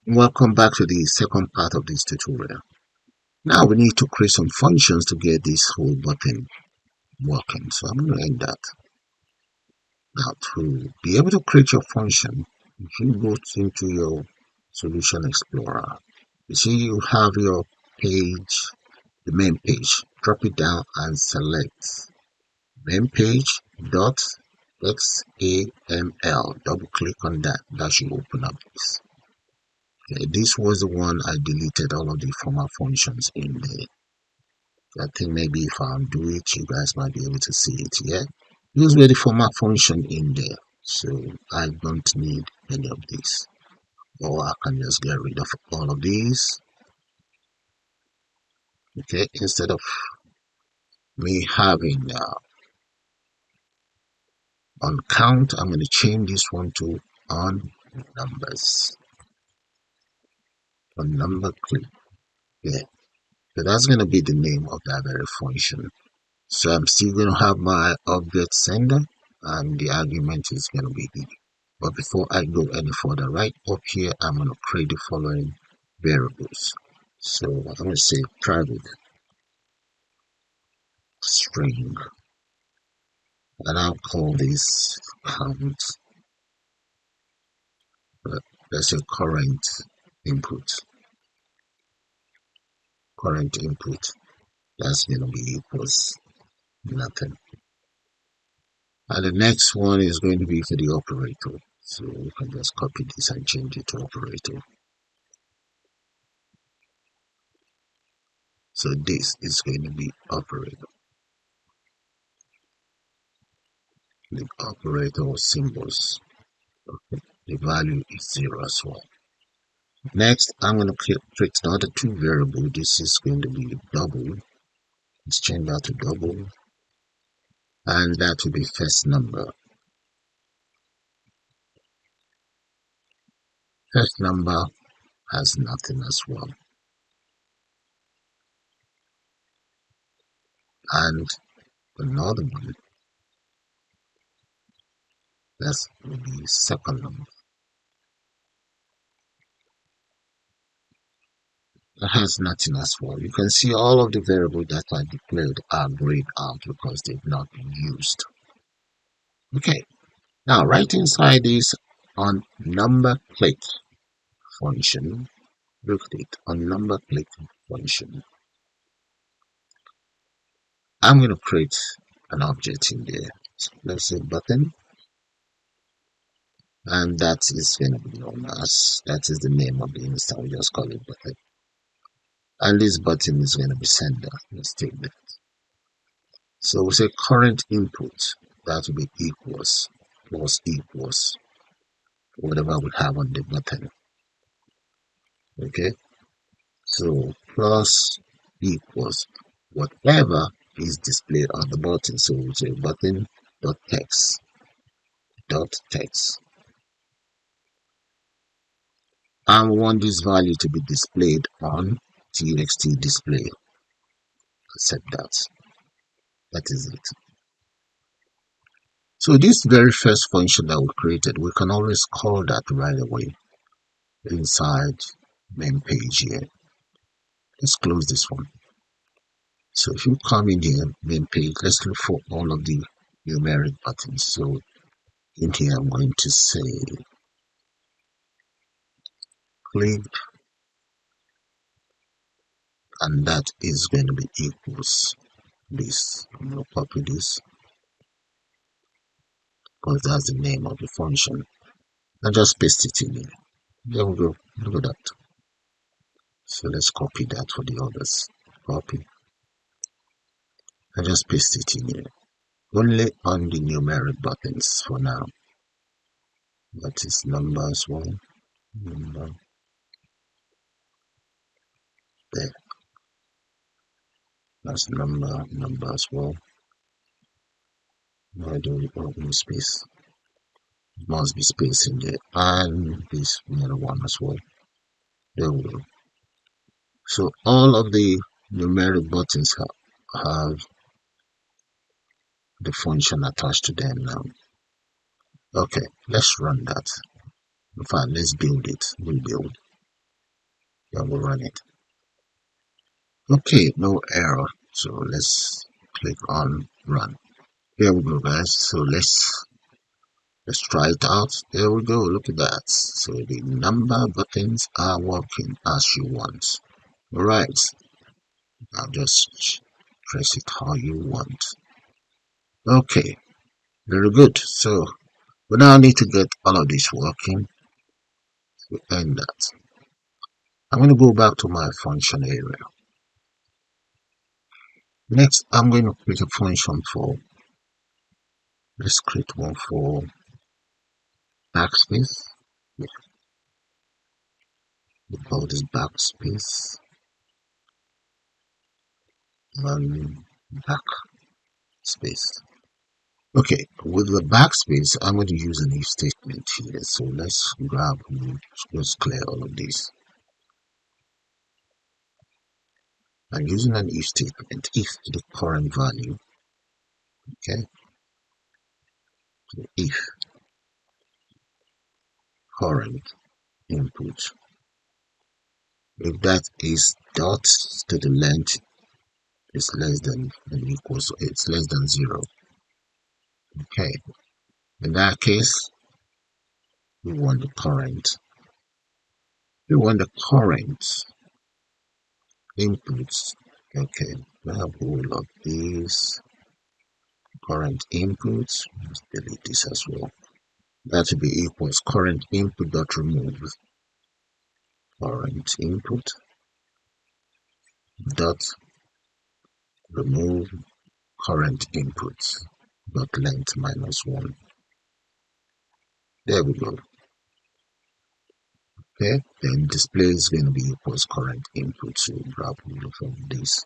Welcome back to the second part of this tutorial. Now we need to create some functions to get this whole button working. So I'm going to end that. Now to be able to create your function, if you go into your Solution Explorer, you see you have your page, the main page. Drop it down and select main page dot XAML. Double click on that. That should open up this. Okay, this was the one I deleted all of the former functions in there. I think maybe if I undo it, you guys might be able to see it. Yeah, those were the format function in there, so I don't need any of this, or I can just get rid of all of these. Okay, instead of me having on count, I'm going to change this one to on numbers. On number click. Yeah, so that's going to be the name of that very function. So I'm still going to have my object sender, and the argument is going to be the. But before I go any further, right up here, I'm going to create the following variables. So I'm going to say private string, and I'll call this count. Let's say current input. Current input. That's going to be equals nothing. And the next one is going to be for the operator. So we can just copy this and change it to operator. So this is going to be operator. The operator symbols. Okay. The value is 0 as well. Next, I'm going to create another two variable. This is going to be double. Let's change that to double. And that will be first number. First number has nothing as well. And another one, that's going to be second number. That has nothing as well. You can see all of the variables that I declared are grayed out because they've not been used. Okay, now right inside this on number click function, look at it on number click function. I'm going to create an object in there. So let's say button, and that is going to be known as, that is the name of the instance. We just call it button. And this button is going to be sender. Let's take that. So we say current input, that will be equals plus equals whatever we have on the button. Okay, so plus equals whatever is displayed on the button. So we say button dot text dot text, and we want this value to be displayed on txt display. Accept that. That is it. So this very first function that we created, we can always call that right away inside main page here. Let's close this one. So if you come in here, main page, let's look for all of the numeric buttons. So in here, I'm going to say click, and that is going to be equals this. I'm going to copy this because that's the name of the function. And just paste it in here. There we go. Look at that. So let's copy that for the others. Copy. And just paste it in here. Only on the numeric buttons for now. That is number as well. Number. There. That's number as well. Why do we open space? It must be space in there. And this other one as well. There we go. So all of the numeric buttons have the function attached to them now. Okay, let's run that. In fact, let's build it. Rebuild. Then we'll run it. Okay, no error. So let's click on run. Here we go, guys. So let's try it out. There we go. Look at that. So the number buttons are working as you want. All right. Now just press it how you want. Okay, very good. So we now need to get all of this working to end that. I'm going to go back to my function area. Next, I'm going to create a function for, let's create one for backspace. We call this backspace and backspace. Okay, with the backspace, I'm going to use an if statement here. So let's let's clear all of this. I'm using an if statement. If the current value, okay, so if current input, if that is dot to the length is less than and equals, it's less than 0. Okay, in that case, we want the current. We want the current inputs. Okay, we have all of these current inputs. Let's delete this as well. That will be equals current input dot remove current input dot remove current inputs dot length -1. There we go. Okay, then display is going to be equals current input. So grab all of this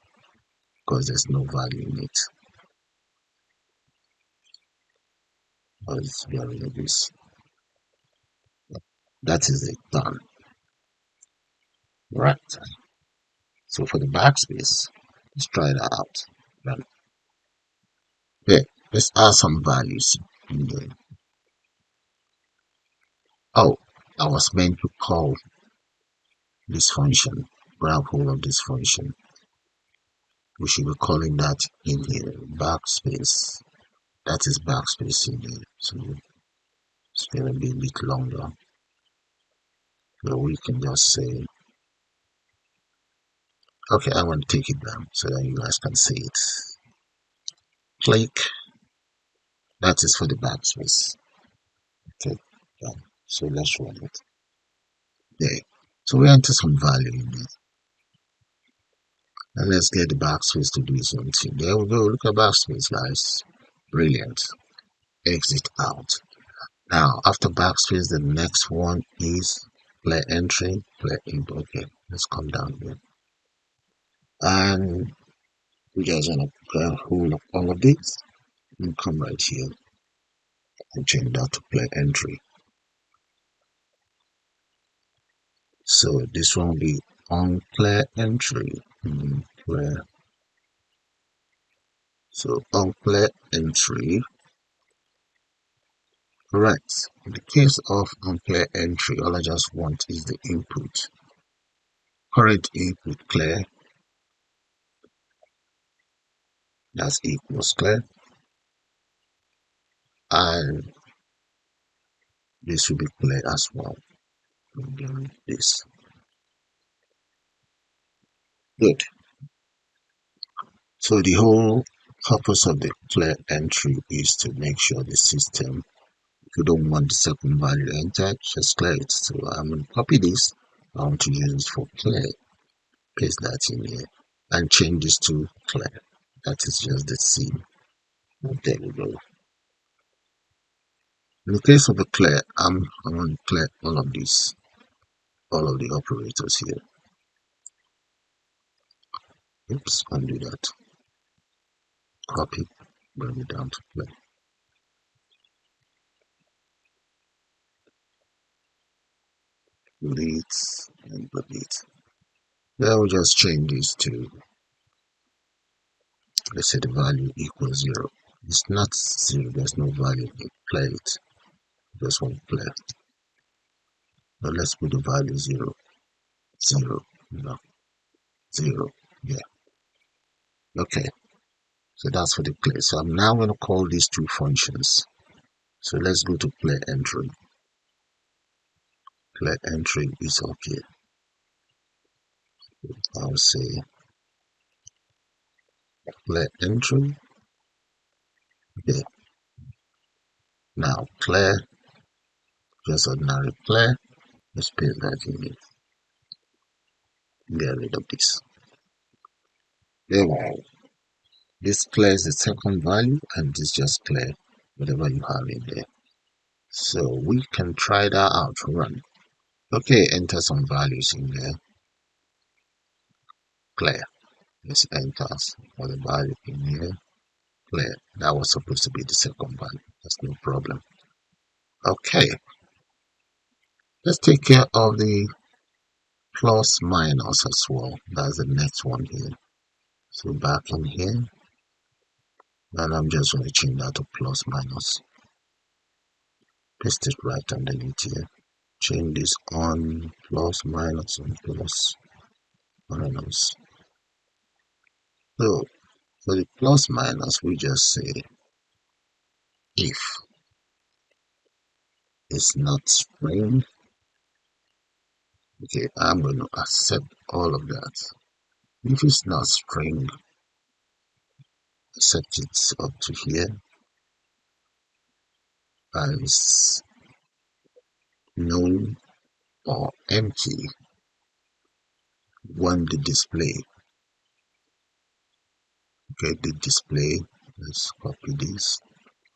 because there's no value in it. Let's get rid of this. That is it, done. Right. So for the backspace, let's try that out. Run. Okay, let's add some values in there. Oh, I was meant to call this function, grab hold of this function. We should be calling that in here, backspace. That is backspace in here. So it's gonna be a bit longer. So we can just say, okay, I want to take it down so that you guys can see it. Click. That is for the backspace. Okay, done. So let's run it. There. So we enter some value in it. And let's get the backspace to do something. There we go. Look at backspace, guys. Brilliant. Exit out. Now, after backspace, the next one is play entry, play input. Okay, let's come down here. And we just want to grab hold of all of this and come right here and change that to play entry. So this one will be on play entry. Play. So on play entry. Correct. In the case of unclear entry, all I just want is the input. Current input clear. That's equals clear. And this will be clear as well. This. Good. So the whole purpose of the clear entry is to make sure the system, if you don't want the second value entered, just clear it. So I'm going to copy this. I want to use it for clear. Paste that in here and change this to clear. That is just the C. There we go. In the case of the clear, I'm going to clear all of these, all of the operators here. Oops, undo that. Copy, bring it down to clear. Delete and delete. Then we'll just change this to, let's say the value equals 0. It's not 0, there's no value in play it. Just want to play. Now let's put the value 0. 0. No, 0. Yeah. Okay. So that's for the clear. So I'm now going to call these two functions. So let's go to clear entry. Clear entry is okay. I'll say clear entry. Okay. Now clear, just ordinary clear. Let's paste that in here. Get rid of this. There we go. This clears the second value and this just clear whatever you have in there. So we can try that out. Run. Okay, enter some values in there. Clear. Let's enter for the value in here. Clear. That was supposed to be the second value. That's no problem. Okay. Let's take care of the plus minus as well. That's the next one here. So back in here. And I'm just going to change that to plus minus. Paste it right underneath here. Change this on plus minus and plus minus. So for the plus minus, we just say if it's not string. Okay, I'm going to accept all of that. If it's not string, accept it up to here as null or empty when the display. Okay, the display. Let's copy this.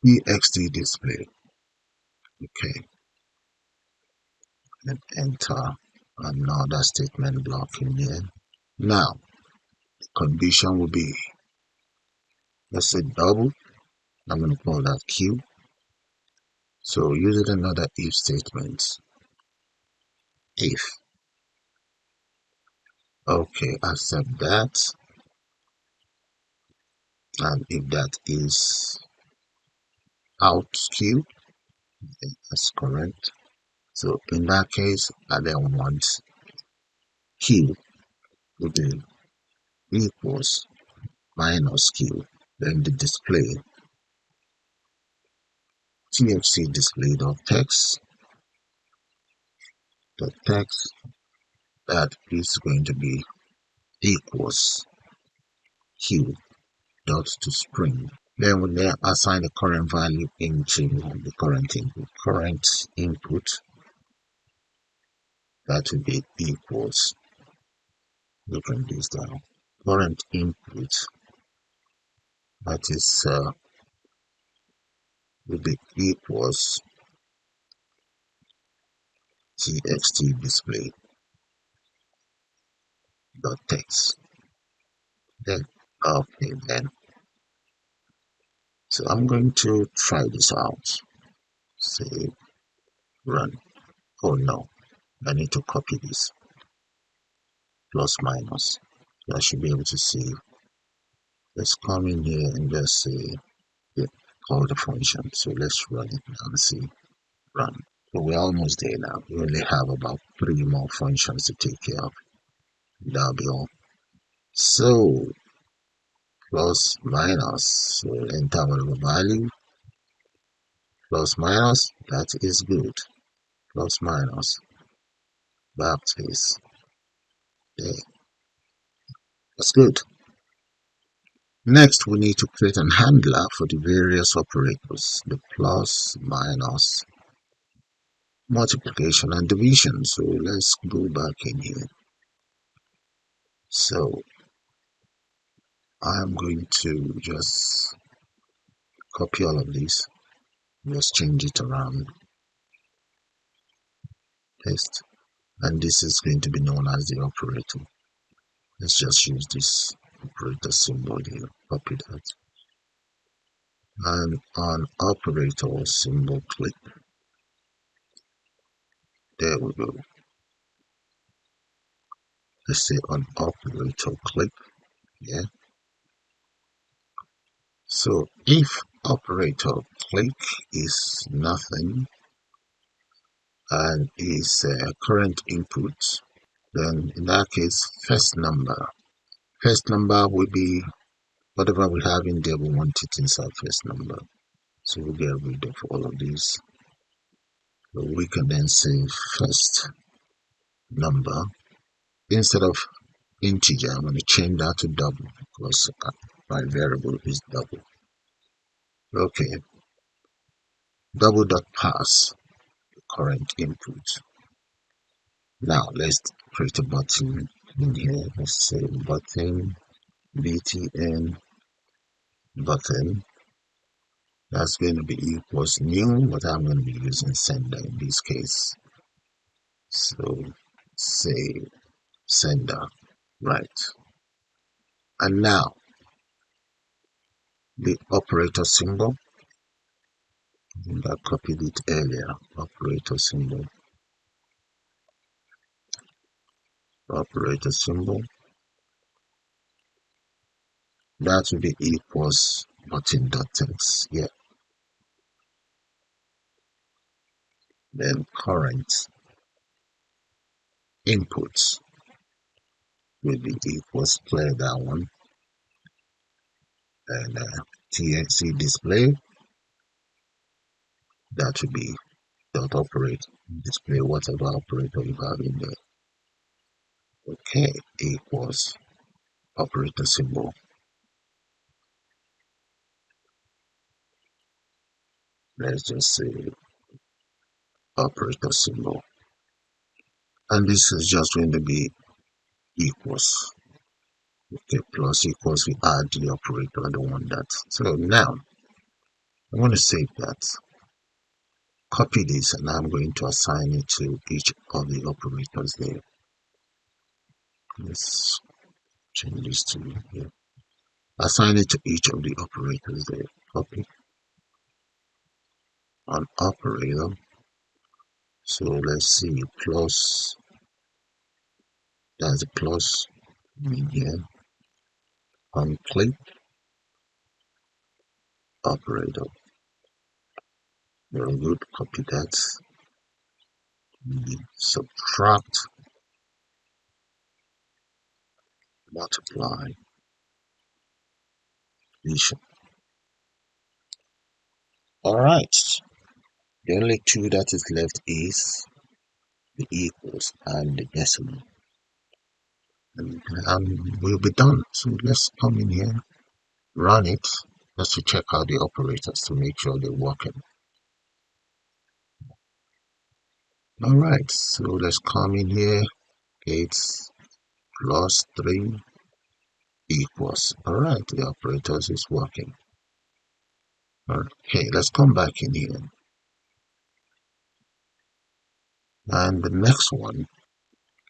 ext display. Okay, and enter another statement block in here. Now, the condition will be, let's say double. I'm going to call that Q. So using another if statement. If. Okay, accept that. And if that is out Q, that's correct. So in that case, I then want Q to be equals minus Q. Then the display txt display dot text that is going to be equals Q dot to string. Then we then assign the current value into the current input. Current input that will be equals. Look at this down. Current input that is will be equals txt display dot text. Then okay then. So I'm going to try this out. Save, run. Oh no, I need to copy this. Plus minus. So I should be able to see. Let's come in here and just say call the function. So let's run it now and see. Run. So we're almost there now. We only have about 3 more functions to take care of. That'll be all. So plus minus. So enter whatever value. Plus minus. That is good. Plus minus. Backspace. There. That's good. Next, we need to create an handler for the various operators, the plus, minus, multiplication, and division. So let's go back in here. So I'm going to just copy all of these, just change it around, paste, and this is going to be known as the operator. Let's just use this operator symbol here, copy that, and on operator symbol click. There we go. Let's say on operator click. Yeah. So if operator click is nothing and is current input, Then in that case, first number. First number will be whatever we have in there, we want it inside first number. So we'll get rid of all of these. So we can then say first number. Instead of integer, I'm going to change that to double because my variable is double. Okay, double dot pass the current input. Now let's create a button in here. Let's say button btn button. That's going to be equals new, but I'm going to be using sender in this case. So say sender, right? And now the operator symbol. I copied it earlier. Operator symbol. Operator symbol. That will be equals button.text. Yeah. Then current inputs will be equals clear that one. And txt display. That will be dot operate display whatever operator you have in there. Okay, equals operator symbol. Let's just say operator symbol. And this is just going to be equals. Okay, plus equals, we add the operator. I don't want that. So now I'm going to save that. Copy this and I'm going to assign it to each of the operators there. Let's change this to here. Assign it to each of the operators there. Copy on operator. So let's see, plus, that's a plus in here. On click operator. Very good. Copy that. Subtract, multiply, division. Alright. The only two that is left is the equals and the decimal. And we'll be done. So let's come in here, run it, just to check out the operators to make sure they're working. Alright, so let's come in here. It's plus 3 equals. Alright, the operators is working. Okay, let's come back in here. And the next one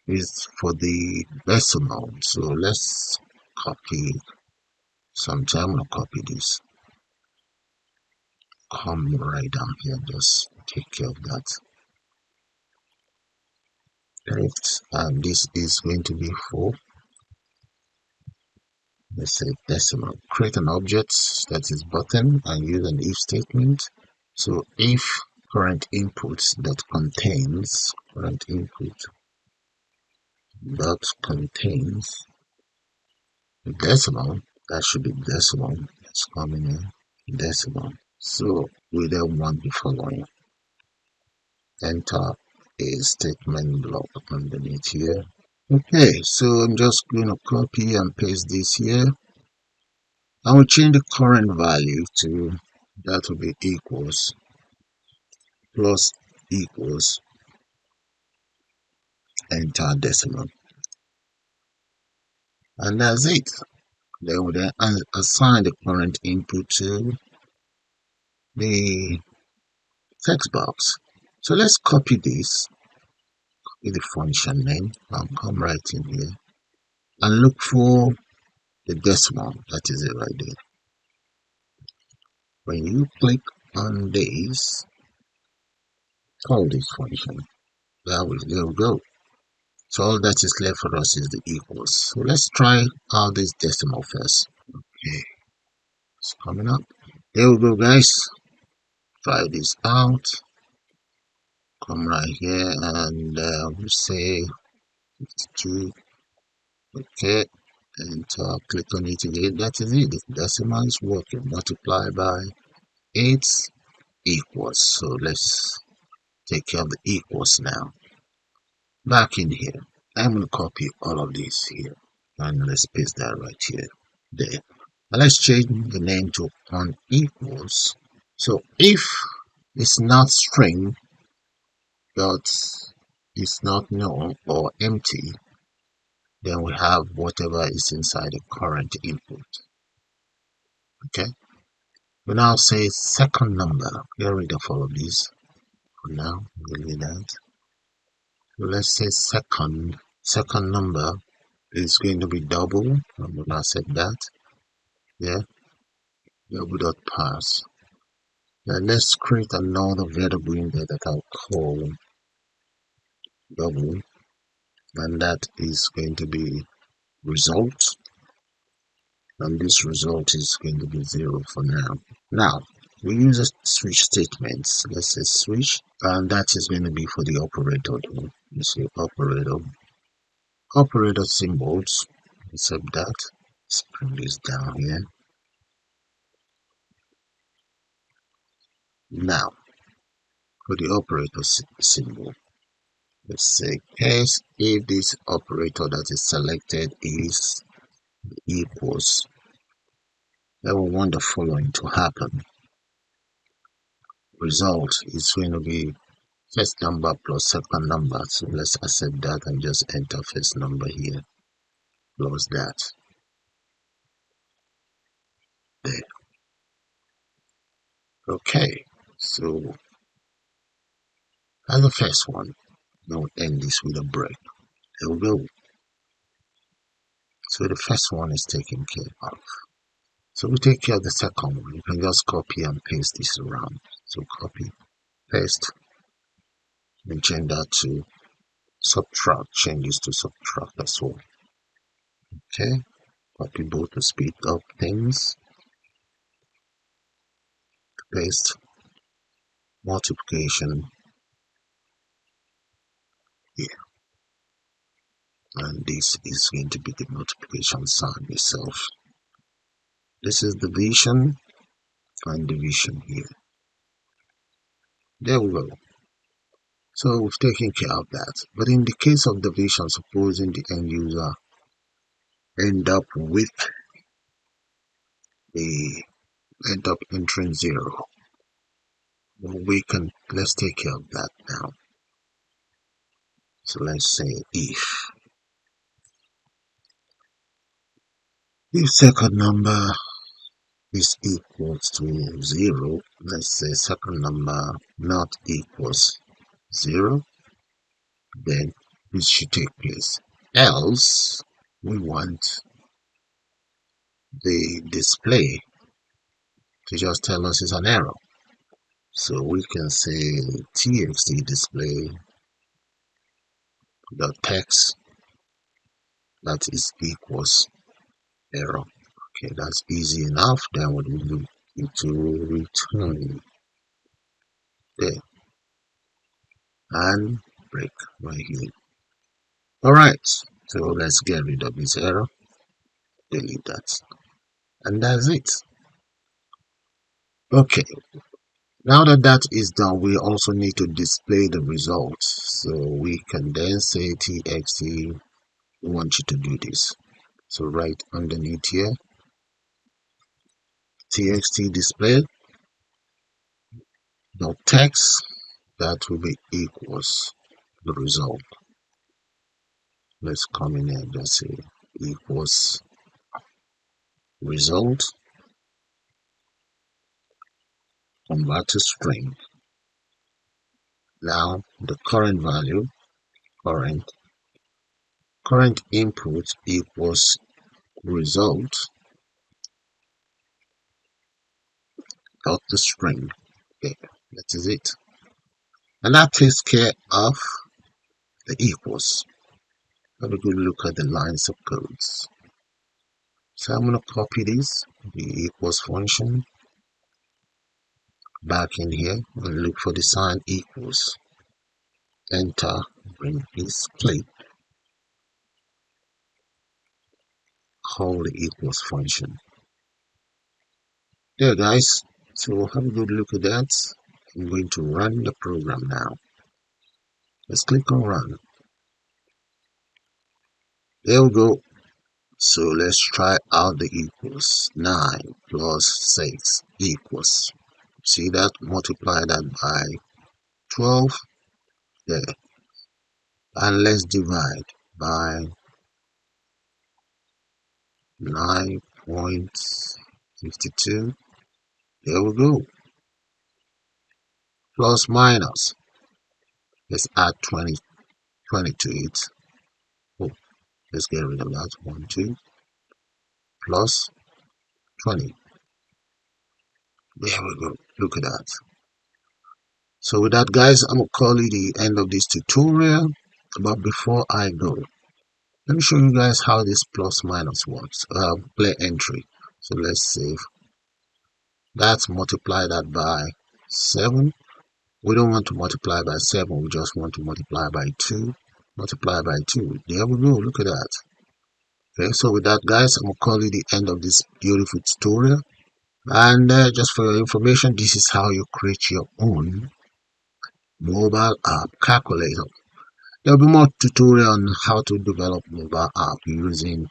is for the decimal. So let's copy. Sometime I'm gonna copy this. Come right down here, just take care of that. Correct. And this is going to be for, let's say, decimal. Create an object that is button and use an if statement. So if current input that contains current input that contains the decimal, that should be decimal. Let's come in here, decimal. So we then want the following. Enter a statement block underneath here. Okay, so I'm just going to copy and paste this here. I will change the current value to, that will be equals, plus equals, enter decimal. And that's it. Then we then assign the current input to the text box. So let's copy this with the function name. I'll come right in here and look for the decimal. That is it right there. When you click on this, call this function. There we go. So all that is left for us is the equals. So let's try out this decimal first. Okay, it's coming up. There we go, guys. Try this out. Come right here and we say 52. Okay, and click on it again. That is it. The decimal is working. Multiply by 8 equals. So let's take care of the equals now. Back in here, I'm going to copy all of this here. And let's paste that right here. There. Now let's change the name to unequals. So if it's not string, but it's not null or empty, then we have whatever is inside the current input. Okay. We now say second number. Get rid of all of these for now. Delete that. So let's say second. Second number is going to be double. I'm gonna set that. Yeah. Double dot pass. Then let's create another variable in there that I'll call double, and that is going to be result, and this result is going to be 0 for now. Now we use a switch statements. Let's say switch, and that is going to be for the operator. You see operator symbols. Except that. Let's bring this down here. Now for the operator symbol, let's say case if this operator that is selected is equals, then we want the following to happen. Result is going to be first number plus second number. So let's accept that and just enter first number here plus that. There. Okay. So as the first one, now we end this with a break. There we go. So the first one is taken care of. So we take care of the second one. You can just copy and paste this around. So copy, paste, and change that to subtract. Change this to subtract as well. Okay. Copy both to speed up things. Paste, multiplication here. And this is going to be the multiplication sign itself. This is division and division here. There we go. So we've taken care of that. But in the case of division, supposing the end user end up entering 0, well, let's take care of that now. So let's say if second number is equals to 0, let's say second number not equals 0, then this should take place. Else we want the display to just tell us it's an error. So we can say txt display the text that is equals error. Okay, that's easy enough. Then what we do to return there and break right here. Alright, so let's get rid of this error, delete that, and that's it. Okay, now that that is done, we also need to display the results. So we can then say txt, we want you to do this. So right underneath here, txt display the text that will be equals the result. Let's come in and just say equals result, convert to string. Now the current value, current input equals result dot the string. Okay, that is it. And that takes care of the equals. Have a good look at the lines of codes. So I'm going to copy this, the equals function, back in here and look for the sign equals. Enter, bring this clip, call the equals function. There guys, so have a good look at that. I'm going to run the program now. Let's click on run. There we go. So let's try out the equals. 9 plus 6 equals. See that? Multiply that by 12 there. And let's divide by 9.52. There we go. Plus minus. Let's add 20 to it. Oh, let's get rid of that. 1, 2. Plus 20. There we go. Look at that. So with that guys, I'm going to call it the end of this tutorial. But before I go, let me show you guys how this plus minus works. Play entry. So let's save. That's multiply that by 7. We don't want to multiply by 7. We just want to multiply by 2. Multiply by 2. There we go. Look at that. Okay, so with that guys, I'm going to call it the end of this beautiful tutorial. And just for your information, this is how you create your own mobile app calculator. There will be more tutorial on how to develop mobile app using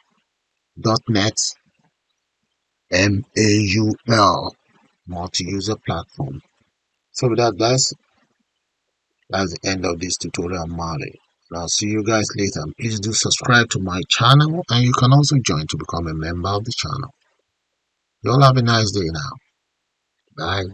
.NET MAUI multi-user platform. So with that guys, that's the end of this tutorial on Mali. I'll see you guys later. Please do subscribe to my channel, and you can also join to become a member of the channel. You all have a nice day now. Bye.